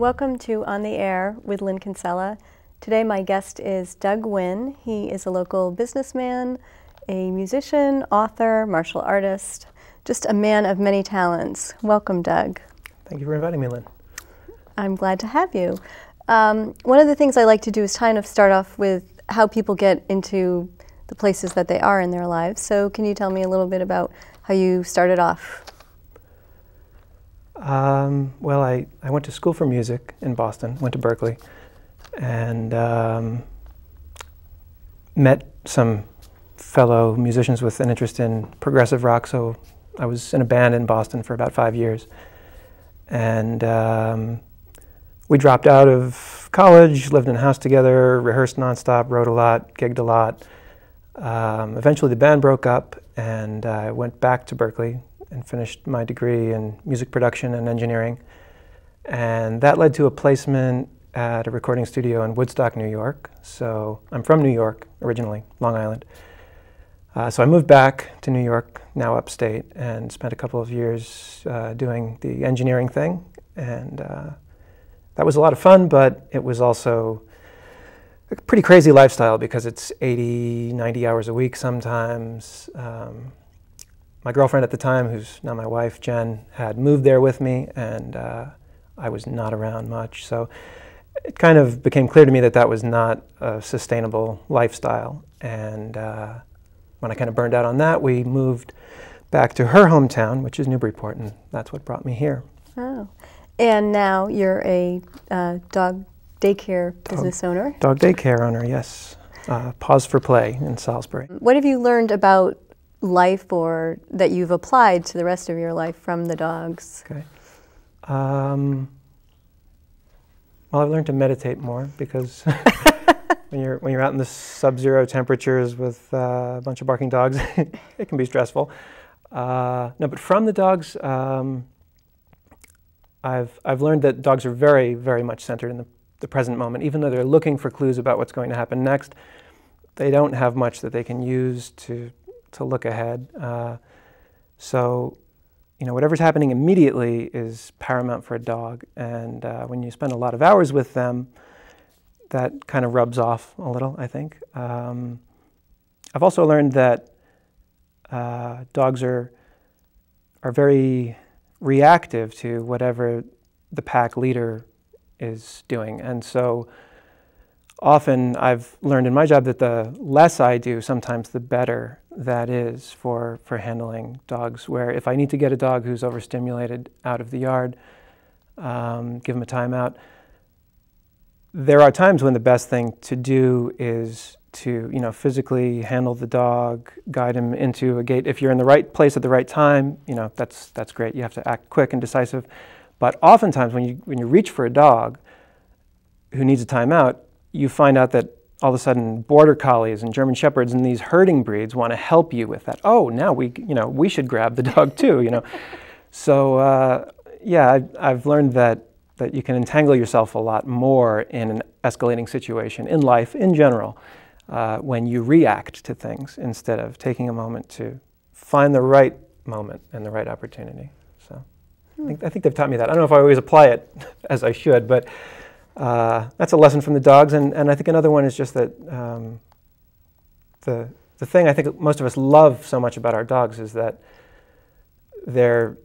Welcome to On the Air with Lynn Kinsella. Today my guest is Doug Wynne. He is a local businessman, a musician, author, martial artist, just a man of many talents. Welcome, Doug. Thank you for inviting me, Lynn. I'm glad to have you. One of the things I like to do is kind of start off with how people get into the places that they are in their lives. So can you tell me a little bit about how you started off? Well, I went to school for music in Boston, went to Berkeley, and met some fellow musicians with an interest in progressive rock, so I was in a band in Boston for about 5 years. And we dropped out of college, lived in a house together, rehearsed nonstop, wrote a lot, gigged a lot. Eventually the band broke up, and I went back to Berkeley and finished my degree in music production and engineering. And that led to a placement at a recording studio in Woodstock, New York. So I'm from New York originally, Long Island. So I moved back to New York, now upstate, and spent a couple of years doing the engineering thing. And that was a lot of fun, but it was also a pretty crazy lifestyle because it's 80, 90 hours a week sometimes. My girlfriend at the time, who's now my wife, Jen, had moved there with me, and I was not around much. So it kind of became clear to me that that was not a sustainable lifestyle. And when I kind of burned out on that, we moved back to her hometown, which is Newburyport, and that's what brought me here. Oh, and now you're a dog daycare business owner? Dog daycare owner, yes. Pause for Play in Salisbury. What have you learned about life or that you've applied to the rest of your life from the dogs? Okay. Well, I've learned to meditate more because when you're out in the sub-zero temperatures with a bunch of barking dogs, it can be stressful. No, but from the dogs, I've learned that dogs are very, very much centered in the present moment. Even though they're looking for clues about what's going to happen next, they don't have much that they can use to look ahead. So, you know, whatever's happening immediately is paramount for a dog. And when you spend a lot of hours with them, that kind of rubs off a little, I think. I've also learned that dogs are very reactive to whatever the pack leader is doing. And so often I've learned in my job that the less I do, sometimes the better that is for handling dogs, where if I need to get a dog who's overstimulated out of the yard, give him a timeout, there are times when the best thing to do is to, you know, physically handle the dog, guide him into a gate. If you're in the right place at the right time, you know, that's great. You have to act quick and decisive. But oftentimes when you reach for a dog who needs a timeout, you find out that all of a sudden Border Collies and German Shepherds and these herding breeds want to help you with that. Oh, now we should grab the dog too, you know. So yeah, I've learned that you can entangle yourself a lot more in an escalating situation in life in general when you react to things instead of taking a moment to find the right moment and the right opportunity. So I think they've taught me that. I don't know if I always apply it as I should, but that's a lesson from the dogs. And I think another one is just that the thing I think most of us love so much about our dogs is that they're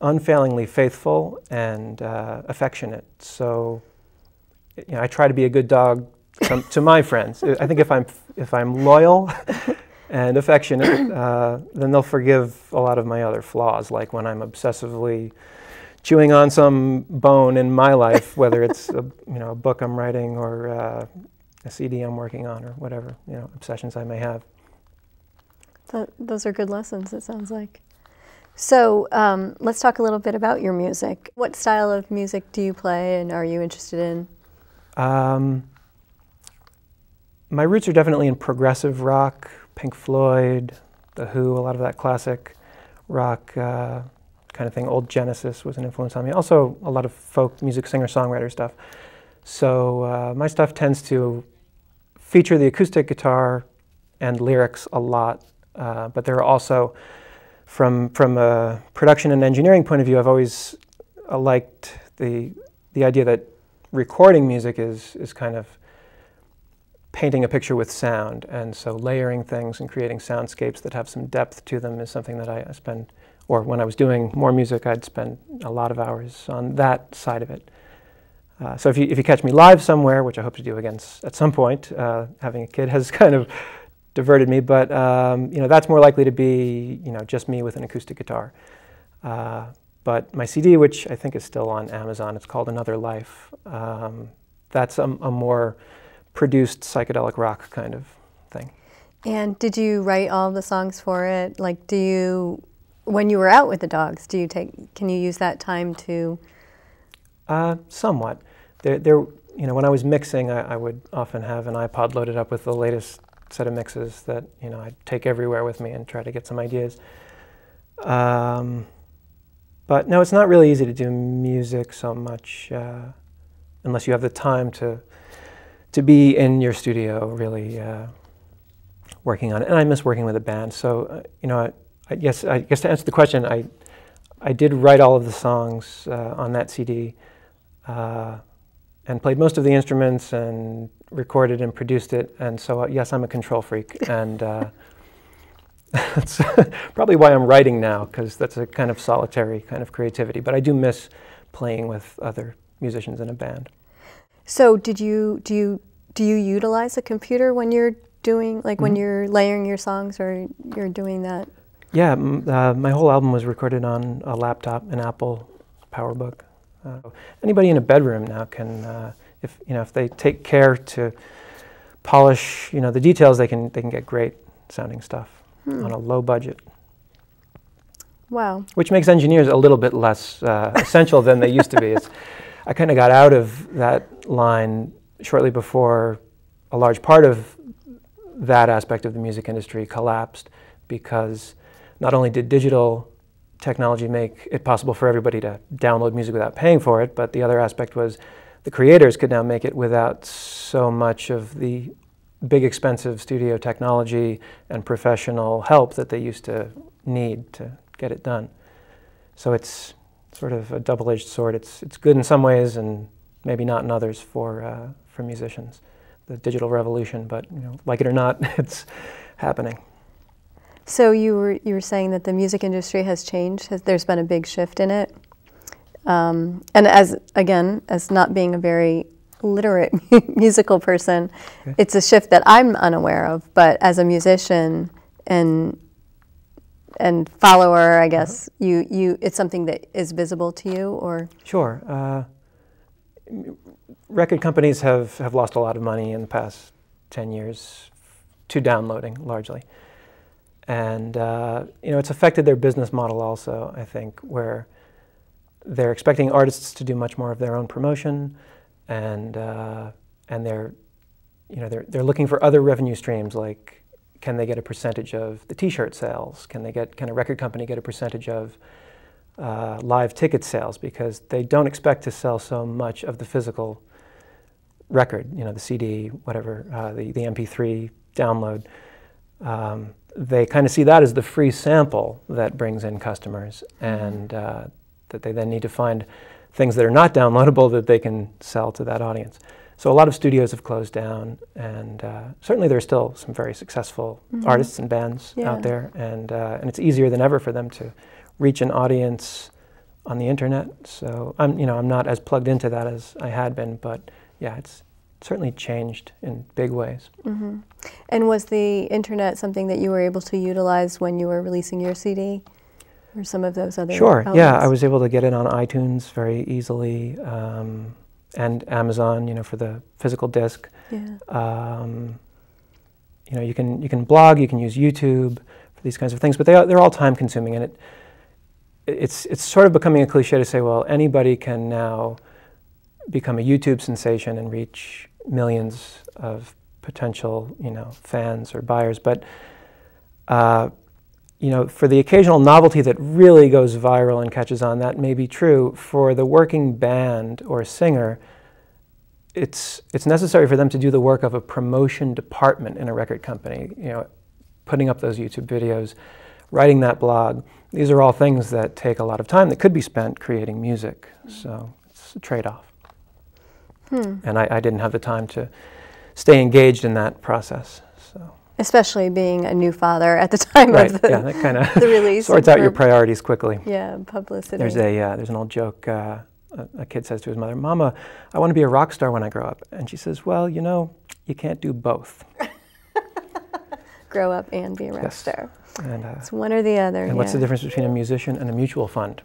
unfailingly faithful and affectionate. So, you know, I try to be a good dog to my friends. I think if I'm loyal and affectionate, then they'll forgive a lot of my other flaws, like when I'm obsessively chewing on some bone in my life, whether it's a book I'm writing or a CD I'm working on or whatever, you know, obsessions I may have. Those are good lessons, it sounds like. So let's talk a little bit about your music. What style of music do you play and are you interested in? My roots are definitely in progressive rock, Pink Floyd, The Who, a lot of that classic rock kind of thing. Old Genesis was an influence on me. Also a lot of folk music, singer-songwriter stuff. So my stuff tends to feature the acoustic guitar and lyrics a lot, but there are also, from a production and engineering point of view, I've always liked the the idea that recording music is kind of painting a picture with sound, and so layering things and creating soundscapes that have some depth to them is something that I spend, or when I was doing more music, I'd spend a lot of hours on that side of it. So if you catch me live somewhere, which I hope to do again at some point, having a kid has kind of diverted me, but that's more likely to be just me with an acoustic guitar. But my CD, which I think is still on Amazon, it's called Another Life. That's a more produced psychedelic rock kind of thing. And did you write all the songs for it? Like, when you were out with the dogs, can you use that time to? Somewhat. When I was mixing, I would often have an iPod loaded up with the latest set of mixes that I'd take everywhere with me and try to get some ideas. But no, it's not really easy to do music so much unless you have the time to be in your studio really working on it. And I miss working with a band. So I guess to answer the question, I did write all of the songs on that CD and played most of the instruments and recorded and produced it. And so yes, I'm a control freak, and that's probably why I'm writing now, because that's a kind of solitary kind of creativity. But I do miss playing with other musicians in a band. So do you utilize a computer when you're doing, like, when you're layering your songs, or you're doing that? Yeah, my whole album was recorded on a laptop, an Apple PowerBook. Anybody in a bedroom now can, if they take care to polish, the details, they can get great sounding stuff on a low budget. Wow. Which makes engineers a little bit less essential than they used to be. I kind of got out of that line shortly before a large part of that aspect of the music industry collapsed, because not only did digital technology make it possible for everybody to download music without paying for it, but the other aspect was the creators could now make it without so much of the big expensive studio technology and professional help that they used to need to get it done. So it's sort of a double-edged sword. It's good in some ways and maybe not in others for musicians, the digital revolution, but like it or not, it's happening. So you were saying that the music industry has changed. There's been a big shift in it. And as not being a very literate musical person, okay, it's a shift that I'm unaware of. But as a musician and follower, I guess, it's something that is visible to you, or? Sure. Record companies have lost a lot of money in the past 10 years to downloading, largely. And it's affected their business model also, I think, where they're expecting artists to do much more of their own promotion, and they're looking for other revenue streams, like, can they get a percentage of the T-shirt sales? Can a record company get a percentage of live ticket sales? Because they don't expect to sell so much of the physical record, the CD, whatever, the MP3 download. They kind of see that as the free sample that brings in customers, and that they then need to find things that are not downloadable that they can sell to that audience. So a lot of studios have closed down, and certainly there are still some very successful artists and bands out there, and it's easier than ever for them to reach an audience on the internet. So I'm not as plugged into that as I had been, but yeah, it's certainly changed in big ways. Mm-hmm. And was the internet something that you were able to utilize when you were releasing your CD, or some of those other outlets? Yeah, I was able to get it on iTunes very easily, and Amazon, for the physical disc. Yeah. You can blog, you can use YouTube for these kinds of things, but they're all time consuming, and it's sort of becoming a cliche to say, well, anybody can now become a YouTube sensation and reach millions of potential, fans or buyers. But, for the occasional novelty that really goes viral and catches on, that may be true. For the working band or singer, it's necessary for them to do the work of a promotion department in a record company, putting up those YouTube videos, writing that blog. These are all things that take a lot of time that could be spent creating music. So it's a trade-off. And I didn't have the time to stay engaged in that process. So. Especially being a new father at the time of the, that kind of the release. Sorts out your priorities quickly. Yeah, publicity. There's an old joke. A kid says to his mother, "Mama, I want to be a rock star when I grow up." And she says, "Well, you know, you can't do both." Grow up and be a rock star. And, it's one or the other. And what's the difference between a musician and a mutual fund?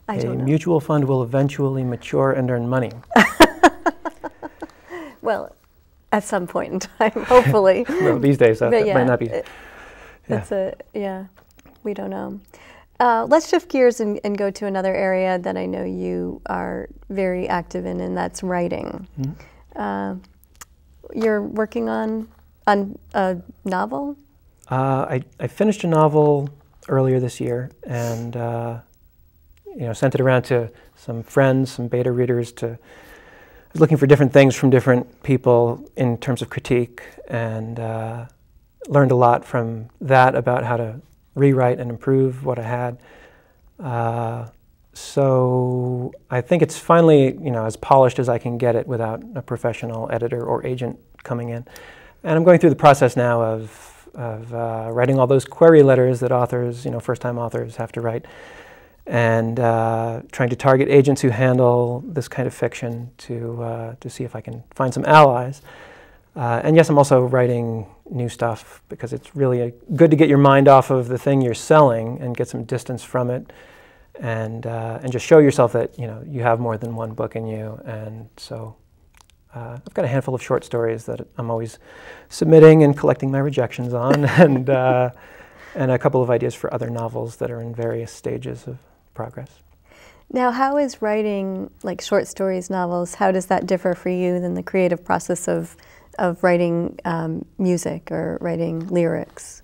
I don't know. A mutual fund will eventually mature and earn money. Well, at some point in time, hopefully. Well, these days that might not be. We don't know. Let's shift gears and go to another area that I know you are very active in, and that's writing. Mm-hmm. You're working on a novel? I finished a novel earlier this year, and sent it around to some friends, some beta readers. I was looking for different things from different people in terms of critique, and learned a lot from that about how to rewrite and improve what I had. So I think it's finally, as polished as I can get it without a professional editor or agent coming in. And I'm going through the process now of writing all those query letters that authors, first-time authors have to write, and trying to target agents who handle this kind of fiction to see if I can find some allies. And yes, I'm also writing new stuff because it's really good to get your mind off of the thing you're selling and get some distance from it, and just show yourself that you have more than one book in you. And so I've got a handful of short stories that I'm always submitting and collecting my rejections on, and a couple of ideas for other novels that are in various stages of progress. Now, how is writing like short stories, novels, how does that differ for you than the creative process of writing music or writing lyrics?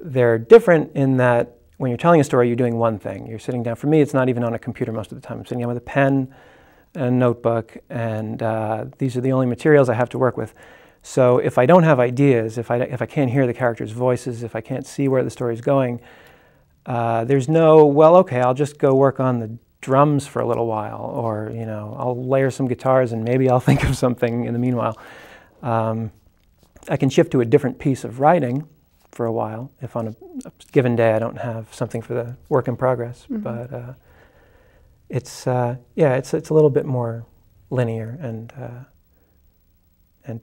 They're different in that when you're telling a story, you're doing one thing. You're sitting down. For me, it's not even on a computer most of the time. I'm sitting down with a pen and a notebook, and these are the only materials I have to work with. So if I don't have ideas, if I can't hear the characters' voices, if I can't see where the story's going, there's no, well, okay, I'll just go work on the drums for a little while, or I'll layer some guitars and maybe I'll think of something in the meanwhile. I can shift to a different piece of writing for a while if on a given day I don't have something for the work in progress. Mm-hmm. But it's a little bit more linear and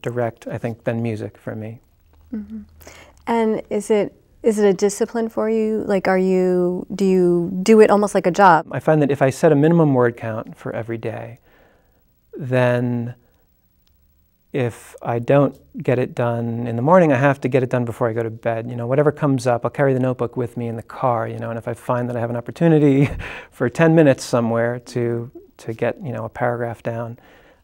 direct, I think, than music for me. Mm-hmm. And is it a discipline for you? Like, do you do it almost like a job? I find that if I set a minimum word count for every day, then if I don't get it done in the morning, I have to get it done before I go to bed. Whatever comes up, I'll carry the notebook with me in the car, and if I find that I have an opportunity for 10 minutes somewhere to get, a paragraph down,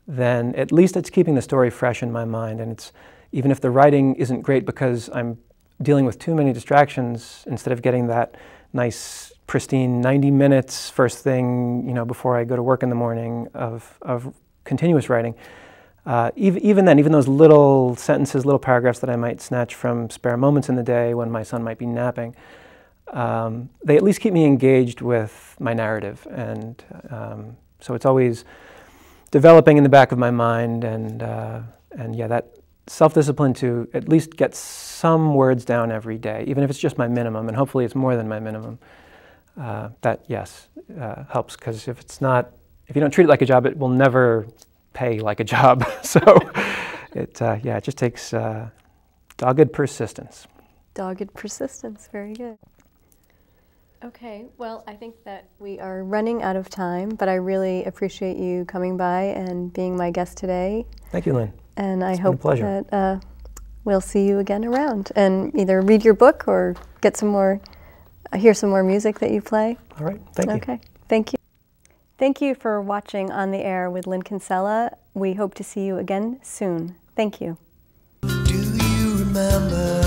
then at least it's keeping the story fresh in my mind. And it's, even if the writing isn't great because I'm dealing with too many distractions, instead of getting that nice, pristine 90 minutes first thing, before I go to work in the morning of continuous writing, even then, even those little sentences, little paragraphs that I might snatch from spare moments in the day when my son might be napping, they at least keep me engaged with my narrative. And so it's always developing in the back of my mind, and that self-discipline to at least get some words down every day, even if it's just my minimum, and hopefully it's more than my minimum. That, yes, helps, because if you don't treat it like a job, it will never pay like a job. So it just takes dogged persistence. Dogged persistence, very good. Okay, well, I think that we are running out of time, but I really appreciate you coming by and being my guest today. Thank you, Lynn. And I hope that we'll see you again around, and either read your book or get some more, hear some more music that you play. All right, thank you. Okay, thank you. Thank you for watching On the Air with Lynn Kinsella. We hope to see you again soon. Thank you. Do you remember